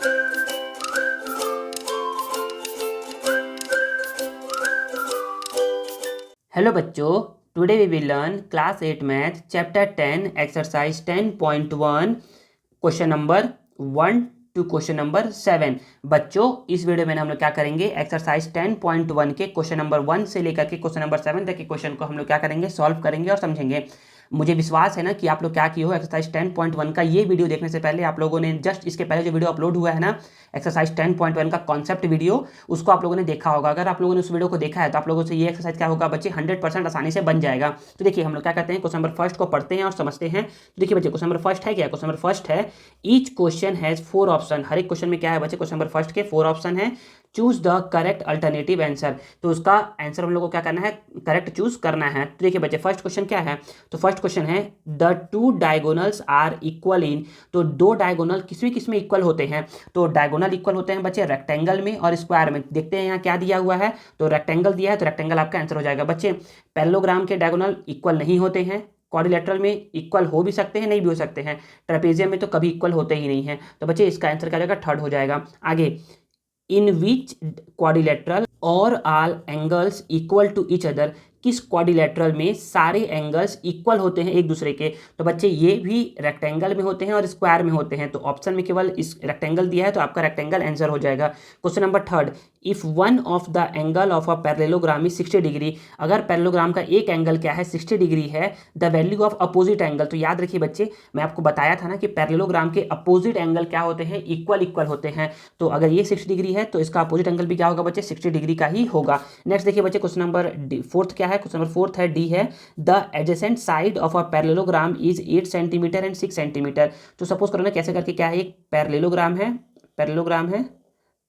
Hello बच्चों, today we will learn class 8 math chapter 10 exercise 10.1 question number 1 to question number 7। बच्चों, इस video में हम लोग क्या करेंगे, एक्सरसाइज 10.1 के क्वेश्चन नंबर 1 से लेकर के क्वेश्चन नंबर 7 तक के क्वेश्चन को हम लोग क्या करेंगे, सॉल्व करेंगे और समझेंगे। मुझे विश्वास है ना कि आप लोग क्या किए हो, एक्सरसाइज 10.1 का ये वीडियो देखने से पहले आप लोगों ने जस्ट इसके पहले जो वीडियो अपलोड हुआ है ना, एक्सरसाइज 10.1 का कॉन्सेप्ट वीडियो, उसको आप लोगों ने देखा होगा। अगर आप लोगों ने उस वीडियो को देखा है तो आप लोगों से ये एक्सरसाइज क्या होगा बच्चे, 100% आसानी से बन जाएगा। तो देखिए हम लोग क्या करते हैं, क्वेश्चन नंबर फर्स्ट को पढ़ते हैं और समझते हैं। तो देखिए बच्चे, क्वेश्चन नंबर फर्स्ट है क्या, क्वेश्चन नंबर फर्स्ट है ईच क्वेश्चन हैज 4 ऑप्शन। हर एक क्वेश्चन में क्या है बच्चे, क्वेश्चन नंबर फर्स्ट के 4 ऑप्शन है। Choose the correct alternative answer, तो उसका आंसर हम लोग को क्या करना है, करेक्ट चूज करना है। तो देखिए बच्चे, फर्स्ट क्वेश्चन क्या है, तो फर्स्ट क्वेश्चन है the two diagonals are equal in. तो दो डायगोनल किस में इक्वल होते हैं, तो डायगोनल इक्वल होते हैं बच्चे रेक्टेंगल में और स्क्वायर में। देखते हैं यहाँ क्या दिया हुआ है, तो रेक्टेंगल दिया है तो रेक्टेंगल आपका आंसर हो जाएगा बच्चे। पैरेललोग्राम के डायगोनल इक्वल नहीं होते हैं, क्वाड्रिलेटरल में इक्वल हो भी सकते हैं, नहीं भी हो सकते हैं, ट्रेपेजियम में तो कभी इक्वल होते ही नहीं है। तो बच्चे इसका आंसर क्या जाएगा, थर्ड हो जाएगा। आगे, in which quadrilateral are all angles equal to each other, किस क्वाड्रिलेटरल में सारे एंगल्स इक्वल होते हैं एक दूसरे के। तो बच्चे ये भी रेक्टेंगल में होते हैं और स्क्वायर में होते हैं, तो ऑप्शन में केवल इस रेक्टेंगल दिया है तो आपका रेक्टेंगल आंसर हो जाएगा। Question number third, if one of the angle of a parallelogram is 60 degree, अगर पैरेललोग्राम का एक एंगल क्या है 60 डिग्री है, the value of opposite angle. तो याद रखिए बच्चे, मैं आपको बताया था ना कि पैरेललोग्राम के अपोजिट एंगल क्या होते हैं, इक्वल होते हैं। तो अगर ये 60 डिग्री है तो इसका अपोजिट एंगल भी क्या होगा बच्चे, 60 डिग्री का ही होगा। नेक्स्ट देखिए बच्चे, क्वेश्चन नंबर फोर्थ क्या है, क्वेश्चन नंबर फोर्थ है डी है, the adjacent side of a parallelogram is 8 centimetre and 6 centimetre. तो सपोज करो ना कैसे करके, क्या है, एक पैरेललोग्राम है,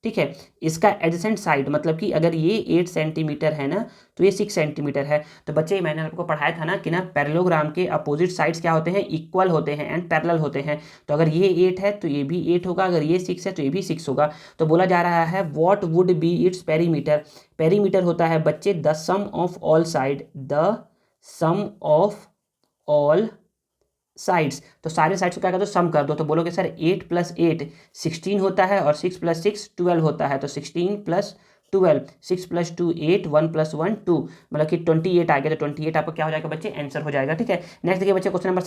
ठीक है, इसका एडजेसेंट साइड मतलब कि अगर ये 8 सेंटीमीटर है ना तो ये 6 सेंटीमीटर है। तो बच्चे मैंने आपको पढ़ाया था ना कि ना पैरेललोग्राम के अपोजिट साइड्स क्या होते हैं, इक्वल होते हैं एंड पैरेलल होते हैं। तो अगर ये 8 है तो ये भी 8 होगा, अगर ये 6 है तो ये भी 6 होगा। तो बोला जा रहा है what would be its perimeter. Perimeter होता है बच्चे the sum of all side, the sum of all sides. तो सारे साइड्स को क्या कर दो, सम कर दो। तो बोलोगे सर 8 + 8 16 होता है और 6 + 6 12 होता है। तो 16 + 12, 6 + 2 8, 1 + 1 2, मतलब कि 28 आ गया। तो 28 आपका क्या हो जाएगा बच्चे, आंसर हो जाएगा। ठीक है, नेक्स्ट देखिए बच्चे, क्वेश्चन नंबर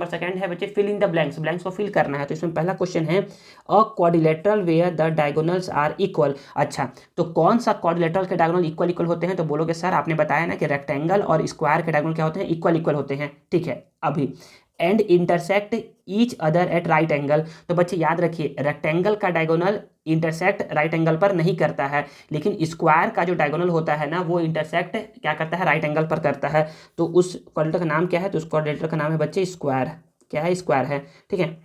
सेकंड है बच्चे, fill in the blanks. Blanks को फिल करना है। तो इसमें पहला क्वेश्चन है a quadrilateral where the diagonals are equal. अच्छा, तो कौन सा क्वाड्रिलेटरल के डायगोनल इक्वल होते हैं, तो बोलोगे सर आपने बताया ना कि रेक्टेंगल और स्क्वायर के डायगोनल क्या होते हैं, इक्वल होते हैं। ठीक है, अभी and intersect each other at right angle. तो बच्चे याद रखिए, रेक्टेंगल का डायगोनल इंटरसेक्ट राइट एंगल पर नहीं करता है, लेकिन स्क्वायर का जो डायगोनल होता है ना वो इंटरसेक्ट क्या करता है, राइट एंगल पर करता है। तो उस क्वाड्रिलेटर का नाम क्या है, तो उस क्वाड्रिलेटर का नाम है बच्चे स्क्वायर। क्या है, स्क्वायर है। ठीक है,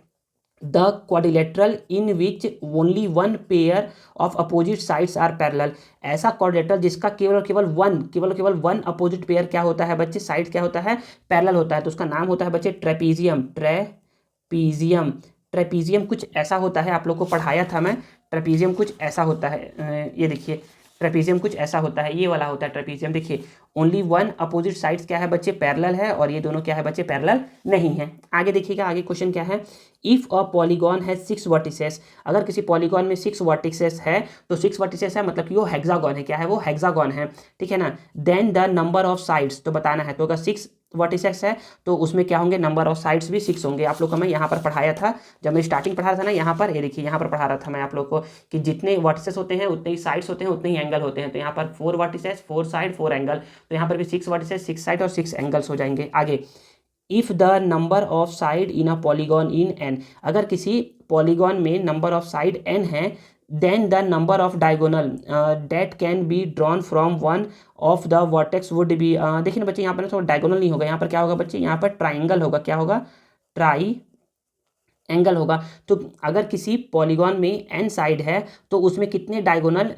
the quadrilateral in which only one pair of opposite sides are parallel. ऐसा क्वाड्रिलेटरल जिसका केवल वन अपोजिट पेयर क्या होता है बच्चे, साइड क्या होता है, पैरेलल होता है। तो उसका नाम होता है बच्चे ट्रेपीजियम। ट्रेपीजियम कुछ ऐसा होता है, आप लोग को पढ़ाया था मैं। ट्रेपीजियम कुछ ऐसा होता है, ये देखिए ट्रेपीजियम कुछ ऐसा होता है, ये वाला होता है ट्रेपीजियम। देखिए ओनली वन अपोजिट साइड्स क्या है बच्चे, पैरेलल है, और ये दोनों क्या है बच्चे, पैरेलल नहीं है। आगे देखिएगा, आगे क्वेश्चन क्या है, इफ अ पॉलीगॉन है 6 वर्टिसेस। अगर किसी पॉलीगॉन में 6 वर्टिसेस है, तो 6 वर्टिसेस है मतलब कि वो हेक्सागोन है। क्या है, वो हेक्सागोन है। ठीक है ना, then the number of sides, तो बताना है। तो अगर 6 वर्टिसेस है तो उसमें क्या होंगे, नंबर ऑफ साइड्स भी 6 होंगे। आप लोग को मैं यहाँ पर पढ़ाया था, जब मैं स्टार्टिंग पढ़ा रहा था ना, यहाँ पर ये देखिए यहाँ पर पढ़ा रहा था मैं आप लोग को कि जितने वर्टिसेस होते हैं उतने ही साइड्स होते हैं, उतने ही एंगल होते हैं। तो यहाँ पर 4 वर्टिसेस 4 साइड 4 एंगल, तो यहाँ पर भी 6 वर्टिसेस 6 साइड और 6 एंगल्स हो जाएंगे। आगे, if the number of side in a polygon in n, अगर किसी पॉलीगॉन में नंबर ऑफ साइड n है, then the number of diagonal that can be drawn from one of the vertex would be. देखिए ना बच्चे, यहाँ पर ना थोड़ा डायगोनल नहीं होगा, यहाँ पर क्या होगा बच्चे, यहाँ पर ट्राइंगल होगा। क्या होगा, ट्राई एंगल होगा। तो अगर किसी पॉलीगॉन में n साइड है तो उसमें कितने डायगोनल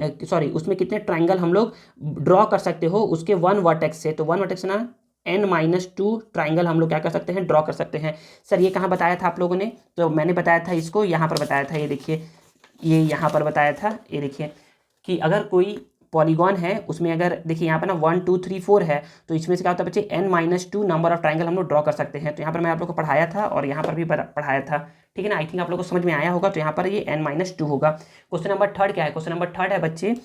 उसमें कितने ट्राइंगल हम लोग ड्रॉ कर सकते हो उसके वन वर्टेक्स से। तो वन वर्टेक्स ना n-2 ट्राइंगल हम लोग क्या कर सकते हैं, ड्रॉ कर सकते हैं। सर ये कहाँ बताया था आप लोगों ने, तो मैंने बताया था इसको यहाँ पर बताया था, ये देखिए ये यहाँ पर बताया था। ये देखिए कि अगर कोई पॉलीगॉन है उसमें अगर देखिए यहाँ पर ना 1 2 3 4 है, तो इसमें से क्या होता है बच्चे n-2 नंबर ऑफ ट्राइंगल हम लोग ड्रॉ कर सकते हैं। तो यहाँ पर मैं आप लोग को पढ़ाया था और यहाँ पर भी पढ़ाया था, ठीक है ना। आई थिंक आप लोग को समझ में आया होगा। तो यहाँ पर ये n-2 होगा। क्वेश्चन नंबर थर्ड क्या है? क्वेश्चन नंबर थर्ड है बच्चे,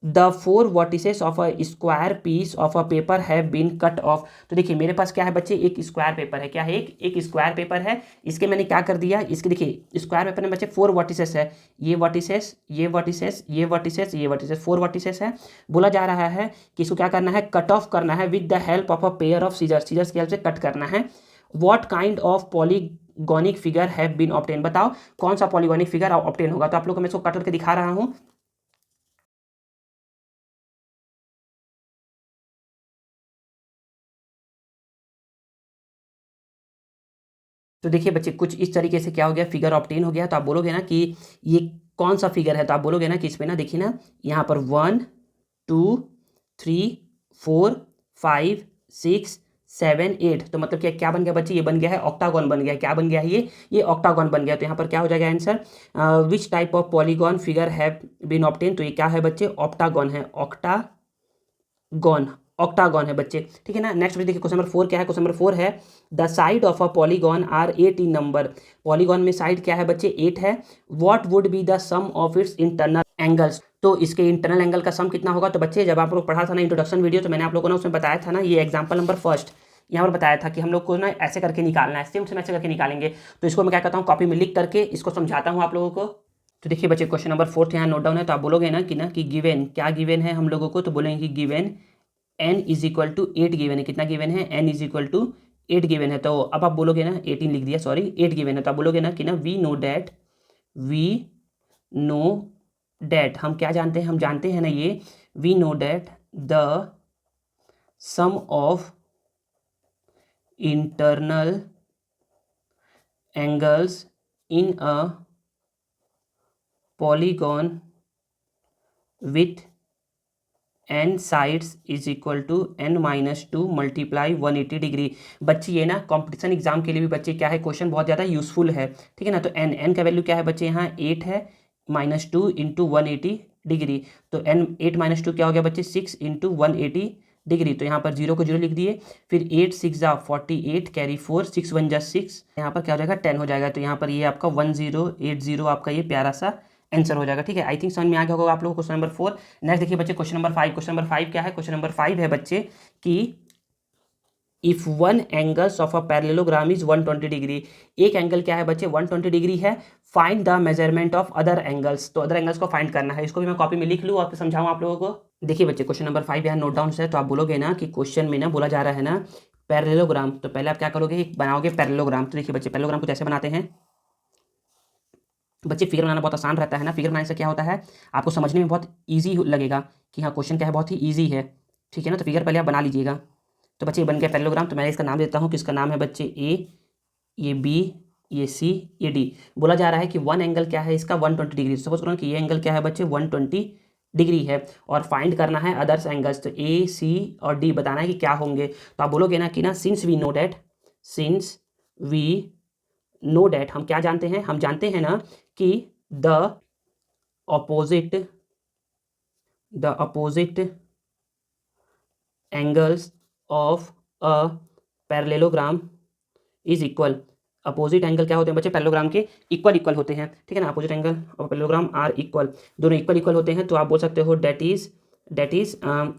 the 4 vertices of a square piece of a paper have been cut off. तो देखिए मेरे पास क्या है बच्चे, एक स्क्वायर पेपर है। क्या है? एक स्क्वायर पेपर है। इसके मैंने क्या कर दिया, इसके देखिए स्क्वायर पेपर में बच्चे 4 वर्टिसेस है, ये वर्टिसेस, ये वर्टिसेस, ये वर्टिसेस, ये वर्टिसेस, 4 वर्टिसेस है। बोला जा रहा है कि इसको क्या करना है, कट ऑफ करना है with the help of a pair of scissors, scissors की हेल्प से कट करना है। What kind of polygonic figure have been obtain, बताओ कौन सा पॉलीगोनिक फिगर ऑब्टेन होगा। तो आप लोग को मैं इसको कट करके दिखा रहा हूँ। तो देखिए बच्चे कुछ इस तरीके से क्या हो गया, फिगर ऑब्टेन हो गया। तो आप बोलोगे ना कि ये कौन सा फिगर है, तो आप बोलोगे ना कि इसमें ना देखिए ना यहाँ पर 1 2 3 4 5 6 7 8, तो मतलब क्या क्या बन गया बच्चे, ये बन गया है ऑक्टागन बन गया है। क्या बन गया है ये ऑक्टागन बन गया। तो यहाँ पर क्या हो जाएगा answer, which type of polygon figure have been obtain. तो ये क्या है बच्चे, ऑक्टागन है, ऑक्टागन, ऑक्टागन है बच्चे, ठीक है ना। नेक्स्ट देखिए क्वेश्चन नंबर 4 क्या है। क्वेश्चन नंबर 4 है, the side of a polygon are 8 in number. Polygon में साइड क्या है बच्चे, 8 है। What would be the sum of its internal angles. तो इसके इंटरनल एंगल का सम कितना होगा। तो बच्चे जब आप लोग पढ़ा था ना इंट्रोडक्शन वीडियो, तो मैंने आप लोगों को ना उसमें बताया था ना, ये एग्जाम्पल नंबर फर्स्ट यहाँ पर बताया था कि हम लोग को ना ऐसे करके निकालना है, सेम ऐसे करके निकालेंगे। तो इसको मैं क्या करता हूँ, कॉपी में लिख करके इसको समझाता हूँ आप लोगों को। तो देखिए बच्चे क्वेश्चन नंबर 4 यहाँ नोट डाउन है। तो आप बोलोगे ना कि गिवन, क्या गिवन है हम लोगों को। तो बोलेंगे कि given n is equal to 8 given है। कितना गिवन है, n is equal to 8 given है। तो अब आप बोलोगे ना 18 लिख दिया, सॉरी 8 गिवन है। तो आप बोलोगे ना कि ना वी नो डैट, हम क्या जानते हैं, हम जानते हैं ना ये, we know that the sum of internal angles in a polygon with n sides is equal to n-2 multiply 180 degree. बच्चे ये ना कंपटीशन एग्जाम के लिए भी बच्चे क्या है, क्वेश्चन बहुत ज़्यादा यूजफुल है, ठीक है ना। तो n का वैल्यू क्या है बच्चे, यहाँ 8 है, -2 इंटू 180 डिग्री। तो n 8 - 2 क्या हो गया बच्चे, 6 इंटू 180 डिग्री। तो यहाँ पर 0 को 0 लिख दिए, फिर 8 6 जा 48, कैरी 4, 6 1 जा 6, यहाँ पर क्या हो जाएगा 10 हो जाएगा। तो यहाँ पर ये आपका 1080 आपका ये प्यारा सा आंसर हो जाएगा, ठीक है। आई थिंक समझ में आ गया होगा आप लोगों को क्वेश्चन नंबर 4। नेक्स्ट देखिए बच्चे क्वेश्चन नंबर 5। क्वेश्चन नंबर 5 क्या है, क्वेश्चन नंबर 5 है बच्चे कि if one angles of a parallelogram is 120 degree, एक एंगल क्या है बच्चे 120 डिग्री है, find the measurement of other angles. तो अदर एंगल्स को फाइंड करना है। इसको भी मैं कॉपी में लिख लूँ और फिर समझाऊँ आप लोगों को। देखिए बच्चे क्वेश्चन नंबर 5 यहाँ नोट डाउन है। तो आप बोलोगे ना कि क्वेश्चन में ना बोला जा रहा है ना पैरेललोग्राम, तो पहले आप क्या करोगे, बनाओगे पैरेललोग्राम। तो देखिए बच्चे पैरेललोग्राम कुछ ऐसे बनाते हैं। बच्चे फिगर बनाना बहुत आसान रहता है ना। फिगर बनाने से क्या होता है, आपको समझने में बहुत ईजी लगेगा कि हाँ क्वेश्चन क्या है, बहुत ही ईजी है, ठीक है ना। तो फिगर पहले आप बना लीजिएगा। तो बच्चे बन गया पैरेललोग्राम। तो मैं इसका नाम देता हूँ कि इसका नाम है बच्चे ए, ये बी, ये सी, ये डी। बोला जा रहा है कि वन एंगल क्या है इसका 120 डिग्री। सपोज करो कि ये एंगल क्या है बच्चे 120 डिग्री है और फाइंड करना है अदर्स एंगल्स। तो ए सी और डी बताना है कि क्या होंगे। तो आप बोलोगे ना कि ना सिंस वी नो डैट, हम क्या जानते हैं, हम जानते हैं ना कि the opposite angles of a parallelogram is equal. Opposite angle क्या होते हैं बच्चे, पैरेललोग्राम के इक्वल इक्वल होते हैं, ठीक है ना। अपोजिट एंगल और पैरेललोग्राम आर इक्वल, दोनों इक्वल इक्वल होते हैं। तो आप बोल सकते हो that is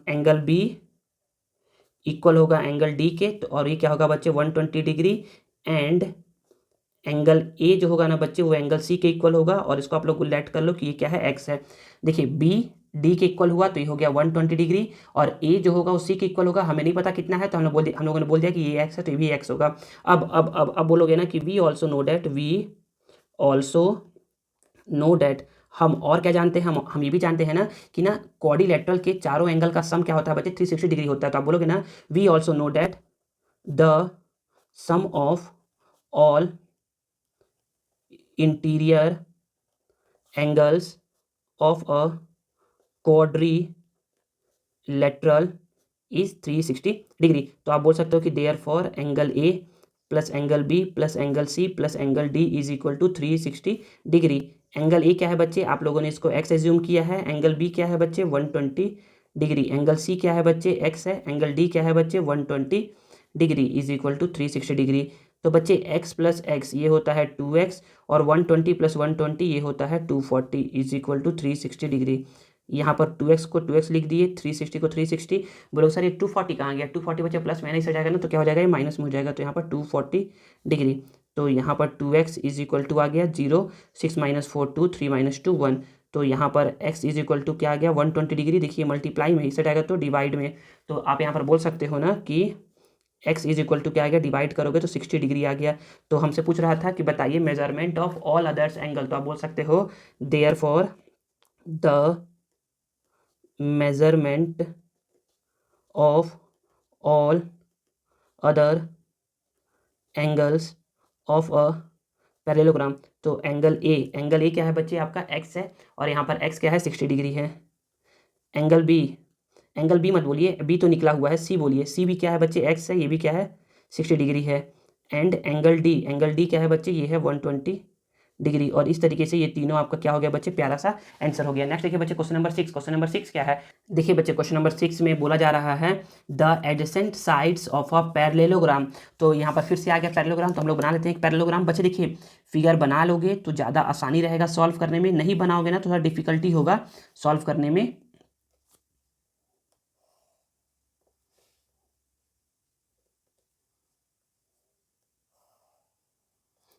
angle B equal होगा एंगल डी के। तो और ये क्या होगा बच्चे 120 डिग्री, एंड एंगल ए जो होगा ना बच्चे वो एंगल सी के इक्वल होगा। और इसको आप लोग लेट कर लो कि ये क्या है, एक्स है। देखिए बी डी के इक्वल हुआ तो ये हो गया 120 डिग्री, और ए जो होगा वो सी के इक्वल होगा। हमें नहीं पता कितना है, तो हम लोगों ने बोल दिया कि ये एक्स है, तो ये भी एक्स होगा। अब बोलोगे ना कि वी ऑल्सो नो डैट, हम और क्या जानते हैं, हम ये भी जानते हैं ना कि ना क्वाड्रिलेटरल के चारों एंगल का सम क्या होता है बच्चे 360 डिग्री होता है। तो आप बोलोगे ना we also know that the sum of all interior angles of a quadrilateral is 360 degree. तो आप बोल सकते हो कि therefore angle A plus angle B plus angle C plus angle D is equal to 360 degree. Angle A क्या है बच्चे, आप लोगों ने इसको एक्स एज्यूम किया है। एंगल बी क्या है बच्चे, 120 डिग्री। एंगल सी क्या है बच्चे, एक्स है। एंगल डी क्या है बच्चे, 120 degree is equal to 360 degree. तो बच्चे x प्लस एक्स ये होता है 2x, और 120 प्लस 120 ये होता है 240 इज इक्वल टू 360 डिग्री। यहाँ पर 2x को 2x लिख दिए, 360 को 360। बोलो सर ये 240 कहाँ गया, 240 बच्चे प्लस माइनस हो जाएगा ना, तो क्या हो जाएगा, ये माइनस में हो जाएगा, तो यहाँ पर 240 डिग्री। तो यहाँ पर 2x इज इक्वल टू आ गया 0, 6 माइनस 4 2, 3 माइनस 2 1। तो यहाँ पर x इज इक्वल टू क्या आ गया, 120 डिग्री। देखिए मल्टीप्लाई में इसे जाएगा तो डिवाइड में, तो आप यहाँ पर बोल सकते हो ना कि x इज इक्वल टू क्या आ गया, डिवाइड करोगे तो 60 डिग्री आ गया। तो हमसे पूछ रहा था कि बताइए measurement of all others angle, तो आप बोल सकते हो therefore the measurement of all other angles of a parallelogram. तो एंगल ए क्या है बच्चे, आपका x है, और यहाँ पर x क्या है, 60 डिग्री है। एंगल बी मत बोलिए, बी तो निकला हुआ है, सी बोलिए। सी भी क्या है बच्चे, x है, ये भी क्या है, 60 डिग्री है। एंड एंगल डी क्या है बच्चे, ये है 120 डिग्री। और इस तरीके से ये तीनों आपका क्या हो गया बच्चे, प्यारा सा आंसर हो गया। नेक्स्ट देखिए बच्चे क्वेश्चन नंबर 6। क्वेश्चन नंबर 6 क्या है, देखिए बच्चे क्वेश्चन नंबर 6 में बोला जा रहा है the adjacent sides of a parallelogram. तो यहाँ पर फिर से आ गया पैरेललोग्राम, तो हम लोग बना लेते हैं एक पैरेललोग्राम। बच्चे देखिए फिगर बना लोगे तो ज़्यादा आसानी रहेगा सॉल्व करने में, नहीं बनाओगे ना तो थोड़ा डिफिकल्टी होगा सॉल्व करने में।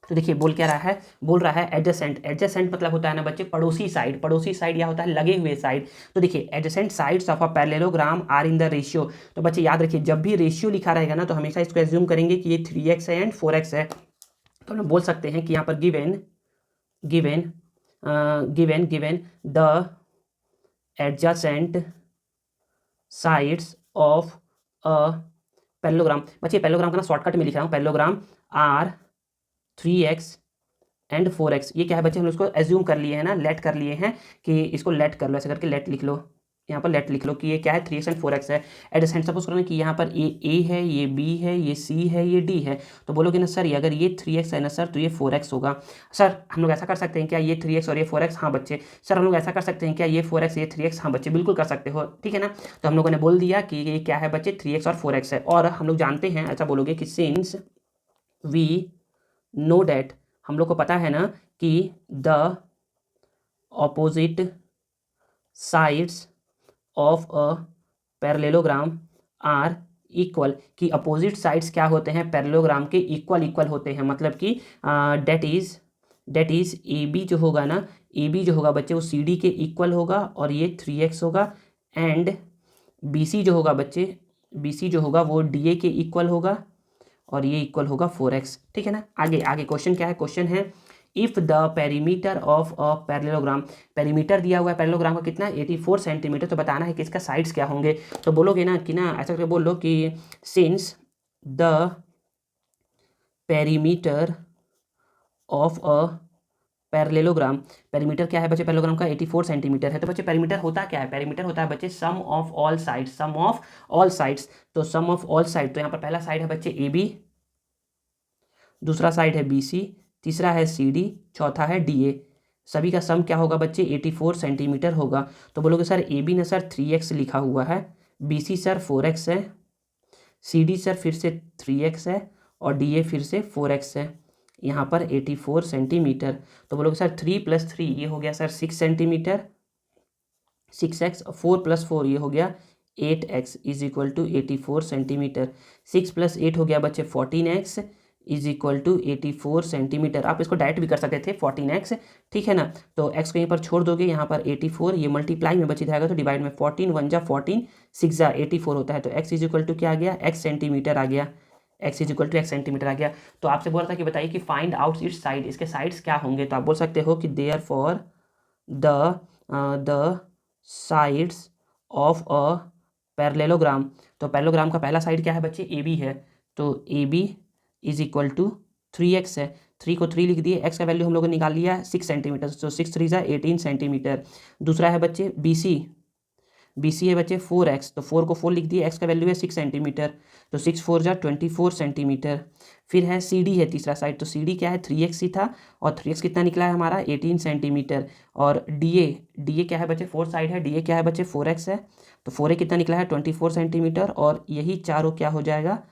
तो देखिए बोल क्या रहा है, बोल रहा है एडजेसेंट। एडजेसेंट मतलब होता है ना बच्चे पड़ोसी साइड, पड़ोसी साइड या होता है लगे हुए साइड। तो देखिए adjacent sides of a parallelogram are in the ratio. तो बच्चे याद रखिए जब भी रेशियो लिखा रहेगा ना तो हमेशा इसको एज्यूम करेंगे कि ये 3x है एंड 4x है। तो हम बोल सकते हैं कि यहाँ पर given given given given the adjacent sides of a parallelogram. बच्चे पैरेललोग्राम का ना शॉर्टकट में लिख रहा हूँ, parallelogram are 3x and 4x। ये क्या है बच्चे, हम इसको एज्यूम कर लिए हैं ना, लेट कर लिए हैं कि इसको लेट कर लो, ऐसे करके लेट लिख लो, यहाँ पर लेट लिख लो कि ये क्या है, 3x एंड 4x है। एडजेसेंट सपोज करो कि यहाँ पर ए है, ये b है, ये c है, ये d है। तो बोलोगे ना सर अगर ये 3x है ना सर तो ये 4x होगा। सर हम लोग ऐसा कर सकते हैं क्या, ये 3x और ये 4x, हाँ बच्चे। सर हम लोग ऐसा कर सकते हैं क्या, ये 4x ये 3x, हाँ बच्चे बिल्कुल कर सकते हो, ठीक है ना। तो हम लोगों ने बोल दिया कि ये क्या है बच्चे, 3x और 4x है। और हम लोग जानते हैं, ऐसा बोलोगे कि सिंस वी नो डैट, हम लोग को पता है ना कि the opposite sides of a parallelogram are equal, कि अपोजिट साइड्स क्या होते हैं पैरेललोग्राम के, इक्वल इक्वल होते हैं। मतलब कि डेट इज ए बी जो होगा ना, ए बी जो होगा बच्चे वो सी डी के इक्वल होगा, और ये 3x होगा। एंड बी सी जो होगा बच्चे, बी सी जो होगा वो डी ए के इक्वल होगा, और ये इक्वल होगा 4x, ठीक है ना। आगे आगे क्वेश्चन क्या है, क्वेश्चन है if the perimeter of a parallelogram. Perimeter दिया हुआ है पैरेललोग्राम का कितना, 84 सेंटीमीटर। तो बताना है कि इसका साइड्स क्या होंगे। तो बोलोगे ना कि ना ऐसा करके बोल लो कि since the perimeter of a parallelogram, perimeter क्या है बच्चे पैरेललोग्राम का, 84 सेंटीमीटर है। तो बच्चे पेरीमीटर होता क्या है, पेरीमीटर होता है बच्चे sum of all sides, sum of all sides. तो सम ऑफ ऑल साइड, तो यहाँ पर पहला साइड है बच्चे ए बी, दूसरा साइड है BC, तीसरा है CD, चौथा है DA। सभी का सम क्या होगा बच्चे, 84 सेंटीमीटर होगा। तो बोलोगे सर AB ने सर 3x लिखा हुआ है, BC सर 4x है, CD सर फिर से 3x है, और DA फिर से 4x है। यहाँ पर 84 सेंटीमीटर। तो बोलोगे सर 3 + 3 ये हो गया सर 6 सेंटीमीटर, 6x, 4 + 4 ये हो गया 8x is equal to 84 centimetre. 6 + 8 हो गया बच्चे 14x is equal to 84 centimetre. आप इसको डायरेक्ट भी कर सकते थे 14x, ठीक है ना। तो x को यहीं पर छोड़ दोगे, यहाँ पर 84, ये मल्टीप्लाई में बची जाएगा तो डिवाइड में 14 1 जा 14, 6 जा 84 होता है। तो x इज इक्वल टू क्या आ गया, x सेंटीमीटर आ गया, x is equal to x centimetre आ गया। तो आपसे बोला था कि बताइए कि फाइंड आउट इट्स साइड, इसके साइड्स क्या होंगे। तो आप बोल सकते हो कि therefore the sides of a parallelogram. तो पैरेललोग्राम का पहला साइड क्या है बच्चे, ए बी है। तो A B is equal to 3x है, 3 को 3 लिख दिए, x का वैल्यू हम लोगों ने निकाल लिया 6 सेंटीमीटर, तो 6 3 जा 18 सेंटीमीटर। दूसरा है बच्चे BC, BC है बच्चे 4x, तो 4 को 4 लिख दिए, x का वैल्यू है 6 सेंटीमीटर, तो 6 4 जा 24 सेंटीमीटर। फिर है CD है तीसरा साइड, तो CD क्या है 3x ही था, और 3x कितना निकला है हमारा 18 सेंटीमीटर। और DA क्या है बच्चे 4 साइड है, DA क्या है बच्चे 4x है, तो 4A कितना निकला है 24 सेंटीमीटर, और यही चारों क्या हो जाएगा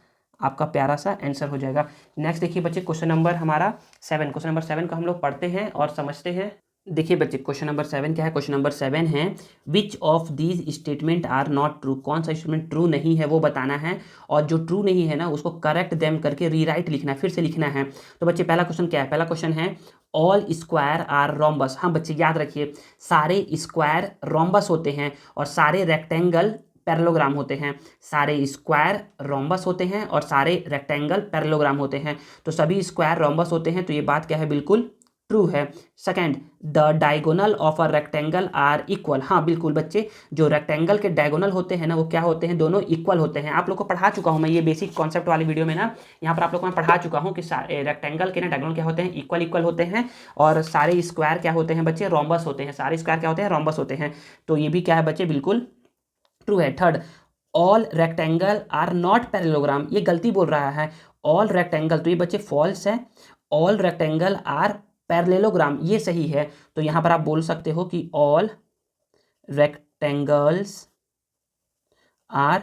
आपका प्यारा सा आंसर हो जाएगा। नेक्स्ट देखिए बच्चे क्वेश्चन नंबर हमारा 7, क्वेश्चन नंबर 7 को हम लोग पढ़ते हैं और समझते हैं। देखिए बच्चे क्वेश्चन नंबर 7 क्या है, क्वेश्चन नंबर 7 है which of these statement are not true, कौन सा स्टेटमेंट ट्रू नहीं है वो बताना है, और जो ट्रू नहीं है ना उसको करेक्ट देम करके रीराइट लिखना है, फिर से लिखना है। तो बच्चे पहला क्वेश्चन क्या है, पहला क्वेश्चन है ऑल स्क्वायर आर रोम्बस। हाँ बच्चे याद रखिए, सारे स्क्वायर रोम्बस होते हैं और सारे रेक्टेंगल पैरेललोग्राम होते हैं। सारे स्क्वायर रोम्बस होते हैं और सारे रेक्टेंगल पैरेललोग्राम होते हैं, तो सभी स्क्वायर रोम्बस होते हैं, तो ये बात क्या है बिल्कुल ट्रू है। Second, the diagonal of a rectangle are equal. हाँ बिल्कुल बच्चे, जो रेक्टेंगल के डायगोनल होते हैं ना वो क्या होते हैं, दोनों इक्वल होते हैं। आप लोग को पढ़ा चुका हूँ मैं ये बेसिक कॉन्सेप्ट वाली वीडियो में ना, यहाँ पर आप लोग को मैं पढ़ा चुका हूँ कि रेक्टेंगल के ना डायगोनल क्या होते हैं, इक्वल इक्वल होते हैं, और सारे स्क्वायर क्या होते हैं बच्चे, रोम्बस होते हैं। सारे स्क्वायर क्या होते हैं, रोम्बस होते हैं, तो ये भी क्या है बच्चे बिल्कुल ट्रू है। Third, all rectangle are not parallelogram, ये गलती बोल रहा है, ऑल रेक्टेंगल, तो ये बच्चे फॉल्स है। ऑल रेक्टेंगल आर पैरेललोग्राम ये सही है, तो यहां पर आप बोल सकते हो कि ऑल रेक्टेंगल्स आर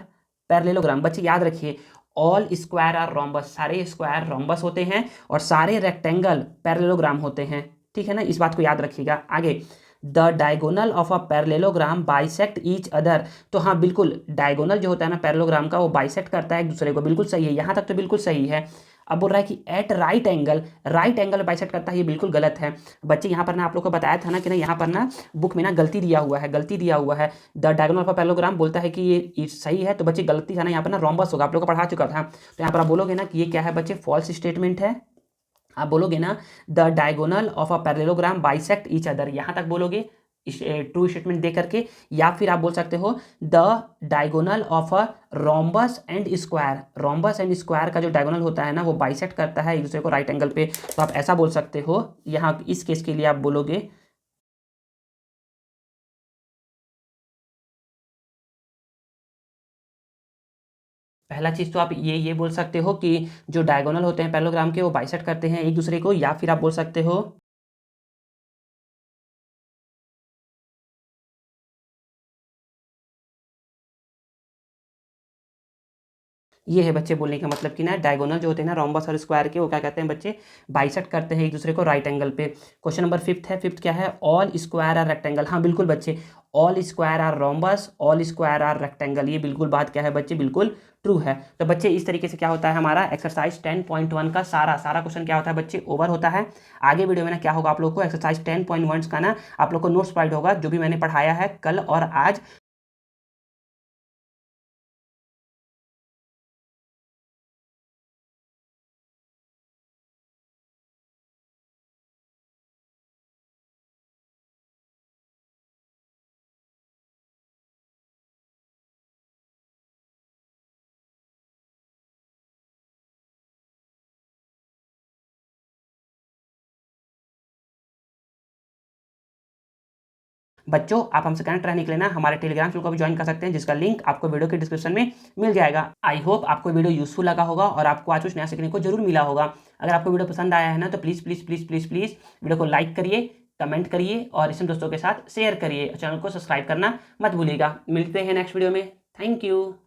पैरेललोग्राम। बच्चे याद रखिए, ऑल स्क्वायर आर रोम्बस, सारे स्क्वायर रोम्बस होते हैं और सारे रेक्टेंगल पैरेललोग्राम होते हैं, ठीक है ना, इस बात को याद रखिएगा। आगे, the diagonal of a parallelogram bisect each other, तो हाँ बिल्कुल डायगोनल जो होता है ना पैरेललोग्राम का वो बाइसेक्ट करता है एक दूसरे को, बिल्कुल सही है, यहाँ तक तो बिल्कुल सही है। अब बोल रहा है कि एट राइट एंगल बाइसेक्ट करता है, ये बिल्कुल गलत है बच्चे। यहाँ पर ना आप लोग को बताया था ना कि ना यहाँ पर ना बुक में ना गलती दिया हुआ है, the diagonal of a parallelogram बोलता है कि ये सही है, तो बच्चे गलती था ना, यहाँ पर ना रोम्बस होगा, आप लोग को पढ़ा चुका था। तो यहाँ पर आप बोलोगे ना कि ये क्या है बच्चे, फॉल्स स्टेटमेंट है। आप बोलोगे ना the diagonal of a parallelogram bisect each other, यहाँ तक बोलोगे ट्रू स्टेटमेंट दे करके, या फिर आप बोल सकते हो the diagonal of a rhombus and square, rhombus and square का जो डायगोनल होता है ना वो बाइसेक्ट करता है एक दूसरे को राइट एंगल पे, तो आप ऐसा बोल सकते हो। यहाँ इस केस के लिए आप बोलोगे, पहला चीज तो आप ये बोल सकते हो कि जो डायगोनल होते हैं पैरेललोग्राम के वो बाइसेक्ट करते हैं एक दूसरे को, या फिर आप बोल सकते हो ये है बच्चे बोलने का मतलब कि ना डायगोनल जो होते हैं ना रोम्बस और स्क्वायर के, वो क्या कहते हैं बच्चे, बाइसेक्ट करते हैं एक दूसरे को राइट एंगल पे। क्वेश्चन नंबर 5 है, 5 क्या है, ऑल स्क्वायर आर रेक्टेंगल। हाँ बिल्कुल बच्चे, all square are rhombus, all square are rectangle, ये बिल्कुल बात क्या है बच्चे, बिल्कुल ट्रू है। तो बच्चे इस तरीके से क्या होता है हमारा एक्सरसाइज 10.1 का सारा क्वेश्चन क्या होता है बच्चे, ओवर होता है। आगे वीडियो में ना क्या होगा, आप लोग को एक्सरसाइज 10.1 का ना आप लोग को नोट्स प्रोवाइड होगा, जो भी मैंने पढ़ाया है कल और आज। बच्चों आप हमसे कनेक्ट रहने के लिए ना हमारे टेलीग्राम चैनल को भी ज्वाइन कर सकते हैं, जिसका लिंक आपको वीडियो के डिस्क्रिप्शन में मिल जाएगा। आई होप आपको वीडियो यूजफुल लगा होगा और आपको आज कुछ नया सीखने को जरूर मिला होगा। अगर आपको वीडियो पसंद आया है ना तो please please please please please video को लाइक करिए, कमेंट करिए और इसे दोस्तों के साथ शेयर करिए, चैनल को सब्सक्राइब करना मत भूलिएगा। मिलते हैं नेक्स्ट वीडियो में, थैंक यू।